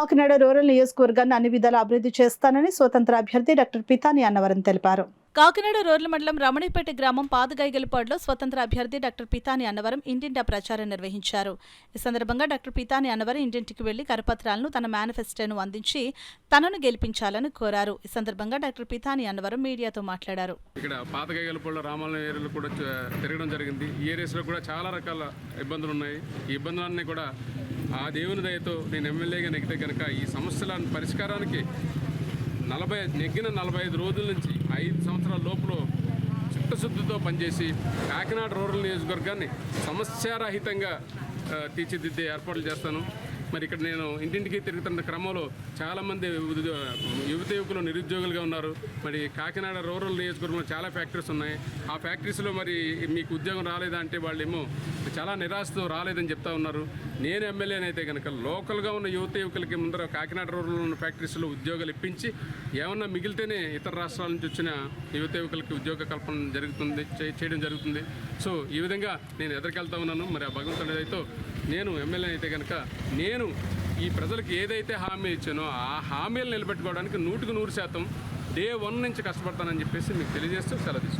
Kakinada rural నియోజకవర్గాన్ని అన్ని విధాలా అభివృద్ధి చేస్తానని స్వతంత్ర అభ్యర్థి డాక్టర్ పితాని అన్నవరం తెలిపారు. కాకినాడ రూరల్ మండలం రమణిపేట గ్రామం పాతగైగలపాడులో స్వతంత్ర అభ్యర్థి డాక్టర్ పితాని అన్నవరం ఇంటింటా ప్రచారం నిర్వహించారు. ఈ సందర్భంగా డాక్టర్ పితాని అన్నవరం ఇంటింటికి వెళ్లి కరపత్రాలను తన మేనిఫెస్టోను అందించి తనను గెలిపించాలని కోరారు. ఈ సందర్భంగా డాక్టర్ పితాని అన్నవరం మీడియాతో మాట్లాడారు. ఇక్కడ పాతగైగలపాడులో రామాలయం ఏరియాలో కూడా తిరగడం జరిగింది. ఈ ఏరియాస్లో కూడా చాలా రకాల ఇబ్బందులు ఉన్నాయి. ఈ ఇబ్బందులన్నీ కూడా ఆ దేవుని దయతో నేను ఎమ్మెల్యేగా నెగ్గితే కనుక ఈ సమస్యల పరిష్కారానికి నెగ్గిన 45 రోజుల నుంచి 5 సంవత్సరాల లోపల చిత్తశుద్ధితో పనిచేసి కాకినాడ రూరల్ నియోజకవర్గాన్ని సమస్యారహితంగా తీర్చిదిద్దే ఏర్పాట్లు చేస్తాను. మరి ఇక్కడ నేను ఇంటింటికి తిరుగుతున్న క్రమంలో చాలామంది యువత యువకులు నిరుద్యోగులుగా ఉన్నారు. మరి కాకినాడ రూరల్ నియోజకవర్గంలో చాలా ఫ్యాక్టరీస్ ఉన్నాయి. ఆ ఫ్యాక్టరీస్లో మరి మీకు ఉద్యోగం రాలేదా అంటే వాళ్ళేమో చాలా నిరాశతో రాలేదని చెప్తా ఉన్నారు. నేను ఎమ్మెల్యేనైతే కనుక లోకల్గా ఉన్న యువత యువకులకి ముందర కాకినాడ రూరల్ ఉన్న ఫ్యాక్టరీస్లో ఉద్యోగాలు ఇప్పించి ఏమన్నా మిగిలితేనే ఇతర రాష్ట్రాల నుంచి వచ్చిన యువత యువకులకి ఉద్యోగ కల్పన చేయడం జరుగుతుంది. సో ఈ విధంగా నేను ఎదురుకెళ్తా ఉన్నాను. మరి ఆ భగవంతుడి దయతో నేను ఎమ్మెల్యే అయితే కనుక నేను ఈ ప్రజలకు ఏదైతే హామీ ఇచ్చానో ఆ హామీలు నిలబెట్టుకోవడానికి 100% డే 1 నుంచి కష్టపడతానని చెప్పేసి మీకు తెలియజేస్తూ సెలవు తీసుకుంటాను.